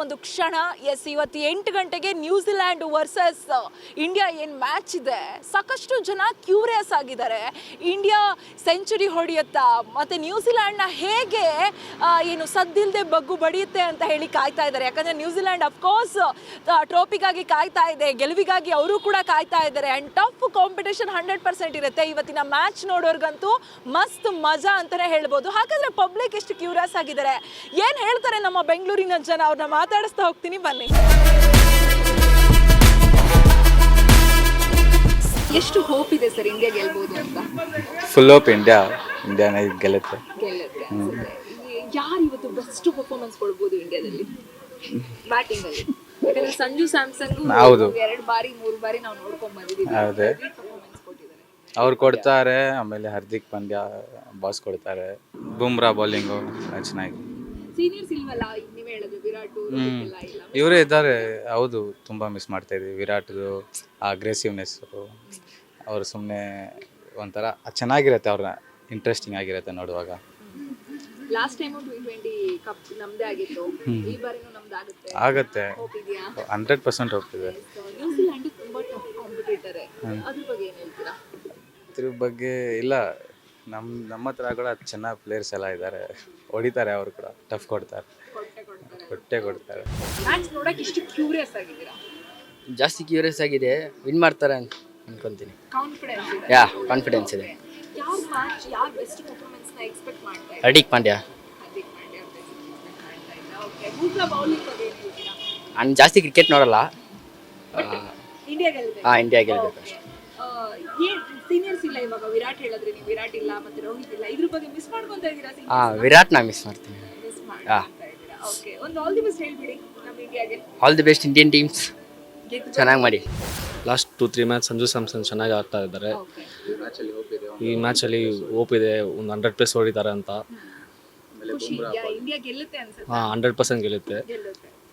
ಒಂದು ಕ್ಷಣ. ಎಸ್, ಇವತ್ತು 8 ಗಂಟೆಗೆ ನ್ಯೂಜಿಲ್ಯಾಂಡ್ ವರ್ಸಸ್ ಇಂಡಿಯಾ ಏನು ಮ್ಯಾಚ್ ಇದೆ, ಸಾಕಷ್ಟು ಜನ ಕ್ಯೂರಿಯಸ್ ಆಗಿದ್ದಾರೆ. ಇಂಡಿಯಾ ಸೆಂಚುರಿ ಹೊಡೆಯುತ್ತಾ ಮತ್ತು ನ್ಯೂಜಿಲ್ಯಾಂಡ್ನ ಹೇಗೆ ಏನು ಸದ್ದಿಲ್ಲದೆ ಬಗ್ಗು ಬಡಿಯುತ್ತೆ ಅಂತ ಹೇಳಿ ಕಾಯ್ತಾ ಇದ್ದಾರೆ. ಯಾಕಂದರೆ ನ್ಯೂಜಿಲ್ಯಾಂಡ್ ಅಫ್ಕೋರ್ಸ್ ಟ್ರೋಫಿಗಾಗಿ ಕಾಯ್ತಾ ಇದೆ, ಗೆಲುವಿಗಾಗಿ ಅವರು ಕೂಡ ಕಾಯ್ತಾ ಇದ್ದಾರೆ. ಆ್ಯಂಡ್ ಟಫ್ ಕಾಂಪಿಟೇಷನ್ 100% ಇರುತ್ತೆ. ಇವತ್ತಿನ ಮ್ಯಾಚ್ ನೋಡೋರ್ಗಂತೂ ಮಸ್ತ್ ಮಜಾ ಅಂತಲೇ ಹೇಳ್ಬೋದು. ಹಾಗಾದರೆ ಪಬ್ಲಿಕ್ ಎಷ್ಟು ಕ್ಯೂರಿಯಸ್ ಆಗಿದ್ದಾರೆ, ಏನು ಹೇಳ್ತಾರೆ ನಮ್ಮ ಬೆಂಗಳೂರಿನ ಜನ, ಅವ್ರನ್ನ ಮಾತಾಡಿಸ್ತಾ ಹೋಗ್ತೀನಿ, ಬನ್ನಿ. ಎಷ್ಟು ಹೋಪ್ ಇದೆ ಸರ್ ಇಂಡಿಯಾ ಗೆಲ್ಬಹುದು ಅಂತ? ಫುಲ್ ಹೋಪ್ ಇಂಡಿಯಾನೇ ಗೆಲ್ಲುತ್ತೆ. ಯಾರು ಇವತ್ತು ಬೆಸ್ಟ್ ಪರ್ಫಾರ್ಮೆನ್ಸ್ ಕೊಡ್ಬೋದು ಇಂಡಿಯಾದಲ್ಲಿ ಬ್ಯಾಟಿಂಗ್ ಅಲ್ಲಿ? ಯಾಕಂದ್ರೆ ಸಂಜು ಸ್ಯಾಮ್ಸನ್ 2 ಬಾರಿ 3 ಬಾರಿ ನಾವು ನೋಡ್ಕೊಂಡ್ ಬಂದಿದ್ದೀವಿ, ಪರ್ಫಾರ್ಮೆನ್ಸ್ ಕೊಟ್ಟಿದ್ದಾರೆ. ಅವ್ರು ಕೊಡ್ತಾರೆ, ಆಮೇಲೆ ಹಾರ್ದಿಕ್ ಪಾಂಡ್ಯ ಬಾಸ್ ಕೊಡ್ತಾರೆ, ಬುಮ್ರಾ ಬೌಲಿಂಗು ಚೆನ್ನಾಗಿ. ಸೀನಿಯರ್ಸ್ ಇಲ್ವಲ್ಲ, ನೀವೇ ಹೇಳೋದು ವಿರಾಟ್ ಇವರೇ ಇದ್ದಾರೆ. ಹೌದು, ತುಂಬ ಮಿಸ್ ಮಾಡ್ತಾ ಇದ್ದೀವಿ ವಿರಾಟ್ದು ಅಗ್ರೆಸಿವ್ನೆಸ್. ಅವರು ಸುಮ್ಮನೆ ಒಂಥರ ಚೆನ್ನಾಗಿರುತ್ತೆ, ಅವ್ರನ್ನ ಇಂಟ್ರೆಸ್ಟಿಂಗ್ ಆಗಿರುತ್ತೆ ನೋಡುವಾಗ. ಲಾಸ್ಟ್ ಟೈಮ್ T20 ಕಪ್ ನಮ್ದೇ ಆಗಿತ್ತು, ಈ ಬಾರಿನೂ ನಮ್ದಾಗುತ್ತೆ ಆಗುತ್ತೆ. 100% ಹೋಗ್ತಿದೆ. ನ್ಯೂಜಿಲ್ಯಾಂಡ್ ತುಂಬಾ ಟಫ್ ಕಾಂಪಿಟೇಟರ್, ಅದ್ರ ಬಗ್ಗೆ ಏನು ಹೇಳ್ತೀರಾ? ಇದ್ರ ಬಗ್ಗೆ ಇಲ್ಲ, ನಮ್ಮ ಹತ್ರ ಕೂಡ ಚೆನ್ನಾಗಿ ಪ್ಲೇಯರ್ಸ್ ಎಲ್ಲ ಇದ್ದಾರೆ, ಹೊಡಿತಾರೆ. ಅವರು ಕೂಡ ಟಫ್ ಕೊಡ್ತಾರೆ. ಮ್ಯಾಚ್ ನೋಡಕ್ಕೆ ಎಷ್ಟು ಕ್ಯೂರಿಯಸ್ ಆಗಿದ್ದೀರಾ? ಜಾಸ್ತಿ ಕ್ಯೂರಿಯಸ್ ಆಗಿದೆ, ವಿನ್ ಮಾಡ್ತಾರೆ ಅಂತ ಅನ್ಕೊಂತೀನಿ. ಕಾನ್ಫಿಡೆನ್ಸ್ ಇದೆ? ಕಾನ್ಫಿಡೆನ್ಸ್ ಇದೆ. ಯಾರು ಬೆಸ್ಟ್ ಪರ್ಫಾರ್ಮೆನ್ಸ್ ನ ಎಕ್ಸ್ಪೆಕ್ಟ್ ಮಾಡ್ತಾ ಇದ್ದಾರೆ? ಹಾರ್ದಿಕ್ ಪಾಂಡ್ಯ. ಓಕೆ, ಬೂಮ್ರಾ ಬೌಲಿಂಗ್ ಬಗ್ಗೆ ಏನು ಹೇಳ್ತೀರಾ? ನಾನು ಜಾಸ್ತಿ ಕ್ರಿಕೆಟ್ ನೋಡಲ್ಲ. ಇಂಡಿಯಾ ಗೆಲ್ಲಬೇಕು. ಇಂಡಿಯಾ ಗೆಲ್ಲಬೇಕು ಅಷ್ಟೇ. ಸೀನಿಯರ್ಸ್ ಇಲ್ಲ ಇವಾಗ, ವಿರಾಟ್ ಹೇಳಿದ್ರಿ ನೀವು, ವಿರಾಟ್ ಇಲ್ಲ ಮತ್ತೆ ರೋಹಿತ್ ಇಲ್ಲ, ಇದ್ರ ಬಗ್ಗೆ ಮಿಸ್ ಮಾಡ್ಕೊಂತ ಇದ್ದೀರಾ? ವಿರಾಟ್ ನಾ ಮಿಸ್ ಮಾಡ್ತೀನಿ. ಮಿಸ್ ಮಾಡ್ತಾ ಇದ್ದೀರಾ? ಓಕೆ, ಒಂದು ಆಲ್ ದಿ ಬೆಸ್ಟ್ ಹೇಳ್ಬಿಡಿ ನಮ್ಮ ಇಂಡಿಯಾಗೆ. All the best Indian teams, ಚೆನ್ನಾಗಿ ಮಾಡಿ. ಲಾಸ್ಟ್ 2-3 ಮ್ಯಾಚ್ ಸಂಜು ಸ್ಯಾಮ್ಸನ್ ಚೆನ್ನಾಗಿ ಆಡ್ತಾ ಇದ್ದಾರೆ. ಈ ಮ್ಯಾಚಲ್ಲಿ ಹೋಪ್ ಇದೆ, ಒಂದು 100+ ಹೊಡಿತಾರೆ ಅಂತ. ಇಂಡಿಯಾ ಗೆಲ್ಲುತ್ತೆ ಅನ್ಸುತ್ತೆ. 100% ಗೆಲ್ಲುತ್ತೆ.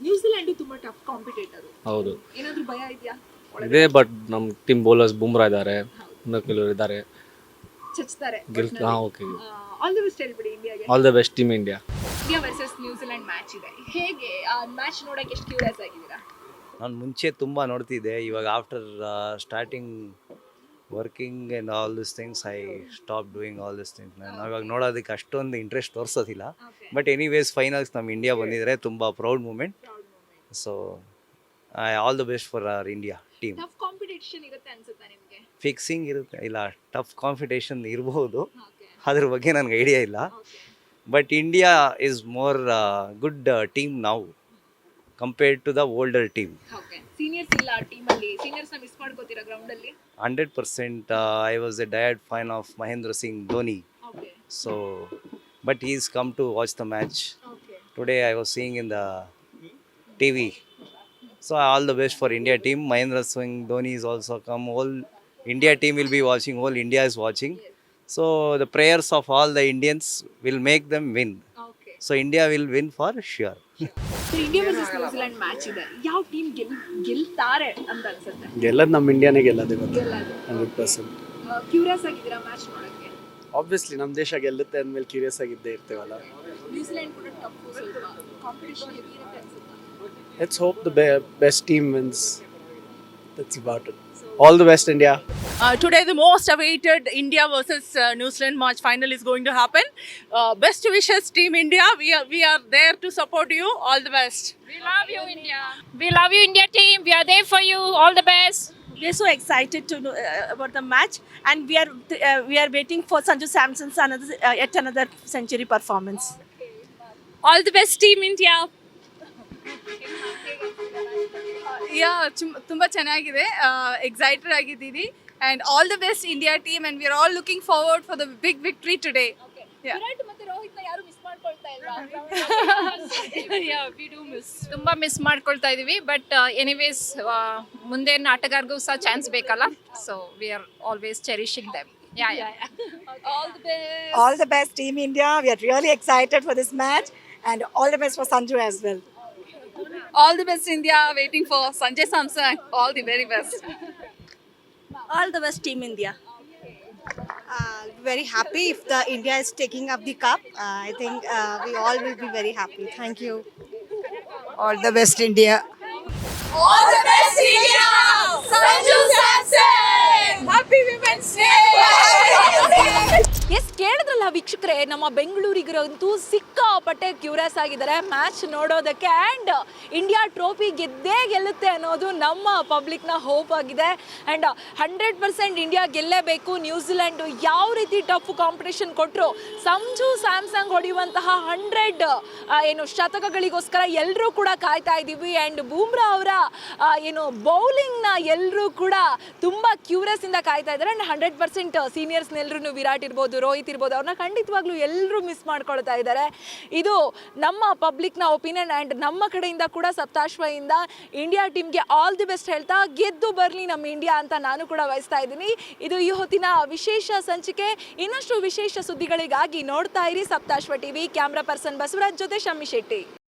ನ್ಯೂಜಿಲ್ಯಾಂಡ್ ತುಂಬಾ ಟಫ್ ಕಾಂಪಿಟೇಟರ್. ಹೌದು, ಏನಾದ್ರೂ ಭಯ ಇದೆಯಾ? ಇದೆ, ಬಟ್ ನಮ್ಮ ಟೀಮ್ ಬೌಲರ್ಸ್ ಬುಮ್ರಾ ಇದ್ದಾರೆ, ಇನ್ನೂ ಕೆಲವರು ಇದ್ದಾರೆ, ಚಚ್ತಾರೆ. ಓಕೆ, ಆಲ್ ದಿ ಬೆಸ್ಟ್ ಹೇಳ್ಬಿಡಿ ಇಂಡಿಯಾಗೆ. All the best team India. India versus New Zealand match ಇದೆ, ಹೇಗೆ ಆ ಮ್ಯಾಚ್ ನೋಡಕ್ಕೆ ಎಷ್ಟು ಕ್ಯೂರಿಯಸ್ ಆಗಿದ್ದೀರಾ? ನಾನು ಮುಂಚೆ ತುಂಬ ನೋಡ್ತಿದ್ದೆ, ಇವಾಗ after starting working and all this things I stop doing all this things. ನಾನು ಇವಾಗ ನೋಡೋದಕ್ಕೆ ಅಷ್ಟೊಂದು ಇಂಟ್ರೆಸ್ಟ್ ತೋರಿಸೋದಿಲ್ಲ. ಬಟ್ ಎನಿವೇಸ್ ಫೈನಲ್ಸ್ ನಮ್ಮ ಇಂಡಿಯಾ ಬಂದಿದ್ರೆ ತುಂಬ proud moment. So all the best for our India team. Tough competition ಇರುತ್ತೆ ಅನ್ಸುತ್ತಾ ನಿಮಗೆ? ಫಿಕ್ಸಿಂಗ್ ಇರುತ್ತೆ, ಇಲ್ಲ ಟಫ್ ಕಾಂಪಿಟೇಷನ್ ಇರಬಹುದು, ಅದ್ರ ಬಗ್ಗೆ ನನಗೆ ಐಡಿಯಾ ಇಲ್ಲ. But India is more good team ನಾವು compared to the older team. Seniors ಇಲ್ಲ ಟೀಮ್ ಅಲ್ಲಿ, ಸೀನಿಯರ್ಸ್ ನ ಮಿಸ್ ಮಾಡ್ಕೋತೀರಾ ಗ್ರೌಂಡ್ ಅಲ್ಲಿ? 100%. I was a diehard fan of Mahendra Singh Dhoni. Okay. So, but he's come to watch the match. Okay. Today I was seeing in the TV. So all the best for India team. Mahendra Singh Dhoni is also come. Whole India team will be watching. Whole India is watching. Yes. So the prayers of all the Indians will make them win. Okay. So India will win for sure. So India versus New Zealand match ಇದೆ, ಯಾವ team ಗೆಲ್ತಾರೆ ಅಂತ ಅನ್ಸುತ್ತೆ? ಗೆಲ್ಲೋದು ನಮ್ಮ ಇಂಡಿಯಾನೇ ಗೆಲ್ಲೋದು ಇವತ್ತು, ಗೆಲ್ಲೋದು 100%. ಕ್ಯೂರಿಯಸ್ ಆಗಿದ್ದೀರಾ ಮ್ಯಾಚ್ ನೋಡಕ್ಕೆ? ಆಬ್ವಿಯಸ್ಲಿ ನಮ್ಮ ದೇಶ ಗೆಲ್ಲುತ್ತೆ ಅಂದಮೇಲೆ ಕ್ಯೂರಿಯಸ್ ಆಗಿದ್ದೇ ಇರ್ತೇವಲ್ಲ. ನ್ಯೂಜಿಲ್ಯಾಂಡ್ ಕೂಡ ಟಫ್, ಸ್ವಲ್ಪ ಕಾಂಪಿಟೇಷನ್ ಹೆವಿ ಇರುತ್ತೆ ಅನ್ಸುತ್ತೆ. Let's hope the best team wins. That's about it. All the best, India. Today, the most awaited India versus New Zealand match final is going to happen. Best wishes, Team India. We are there to support you. All the best. We love you, India. We love you, India team. We are there for you. All the best. We are so excited to know about the match, and we are waiting for Sanju Samson's yet another century performance. All the best, Team India. ತುಂಬ ಚೆನ್ನಾಗಿದೆ, excited ಆಗಿದ್ದೀವಿ, and all the best India team, and we are all looking forward for the big victory today. Virat ಮತ್ತೆ ರೋಹಿತ್ ನ ಯಾರು miss ಮಾಡ್ಕೊಳ್ತಾ ಇಲ್ವಾ? We do miss. ತುಂಬಾ miss ಮಾಡ್ಕೊಳ್ತಾ ಇದೀವಿ, ಬಟ್ ಎನಿವೇಸ್ ಮುಂದೆ ಆಟಗಾರರಿಗೂ ಸಹ ಚಾನ್ಸ್ ಬೇಕಲ್ಲ, so we are always cherishing them. All the best. All the best, Team India. We are really excited for this match, and all the best for Sanju as well. All the best India, waiting for Sanjay Samson. All the very best. All the best, Team India. Very happy if the India is taking up the cup. I think we all will be very happy. Thank you. All the best, India. All the best, India! Sanju Samson! Happy Women's Day! Yes, ಕೇಳಿದ್ರಲ್ಲ ವೀಕ್ಷಕರೇ, ನಮ್ಮ ಬೆಂಗಳೂರಿಗರಂತೂ ಸಿಕ್ಕಾಪಟ್ಟೆ curious ಆಗಿದ್ದಾರೆ match ನೋಡೋದಕ್ಕೆ. And India trophy ಗೆದ್ದೇ ಗೆಲ್ಲುತ್ತೆ ಅನ್ನೋದು ನಮ್ಮ ಪಬ್ಲಿಕ್ನ ಹೋಪ್ ಆಗಿದೆ. ಆ್ಯಂಡ್ 100% ಇಂಡಿಯಾ ಗೆಲ್ಲೇಬೇಕು. ನ್ಯೂಜಿಲೆಂಡು ಯಾವ ರೀತಿ ಟಫ್ ಕಾಂಪಿಟೇಷನ್ ಕೊಟ್ಟರು, ಸಂಜು ಸ್ಯಾಮ್ಸಂಗ್ ಹೊಡೆಯುವಂತಹ 100 ಶತಕಗಳಿಗೋಸ್ಕರ ಎಲ್ಲರೂ ಕೂಡ ಕಾಯ್ತಾ ಇದ್ದೀವಿ. ಆ್ಯಂಡ್ ಬೂಮ್ರಾ ಅವರ ಬೌಲಿಂಗ್ನ ಎಲ್ಲರೂ ಕೂಡ ತುಂಬ ಕ್ಯೂರಿಯಸ್ಸಿಂದ ಕಾಯ್ತಾ ಇದ್ದಾರೆ. ಆ್ಯಂಡ್ 100% ಸೀನಿಯರ್ಸ್ನೆಲ್ಲರೂ, ವಿರಾಟ್ ಇರ್ಬೋದು, ರೋಹಿತ್ ಇರ್ಬೋದು, ಅವ್ರನ್ನ ಖಂಡಿತವಾಗ್ಲೂ ಎಲ್ಲರೂ ಮಿಸ್ ಮಾಡ್ಕೊಳ್ತಾ ಇದ್ದಾರೆ. ಇದು ನಮ್ಮ ಪಬ್ಲಿಕ್ನ ಒಪಿನಿಯನ್. ಆ್ಯಂಡ್ ನಮ್ಮ ಕಡೆಯಿಂದ ಕೂಡ ಸಪ್ತಾಶ್ವಯಿಂದ ಇಂಡಿಯಾ ಟೀಮ್ಗೆ ಆಲ್ ದಿ ಬೆಸ್ಟ್ ಹೇಳ್ತಾ ಗೆದ್ದು ಬರಲಿ ನಮ್ಮ ಇಂಡಿಯಾ ಅಂತ ನಾನು ಕೂಡ ಬಯಸ್ತಾ ಇದ್ದೀನಿ. ಇದು ಈ ಹೊತ್ತಿನ ವಿಶೇಷ ಸಂಚಿಕೆ. ಇನ್ನಷ್ಟು ವಿಶೇಷ ಸುದ್ದಿಗಳಿಗಾಗಿ ನೋಡ್ತಾ ಇರಿ Saptashwa TV. Camera person Basavaraj ಜೊತೆ ಶಮ್ಮಿ ಶೆಟ್ಟಿ.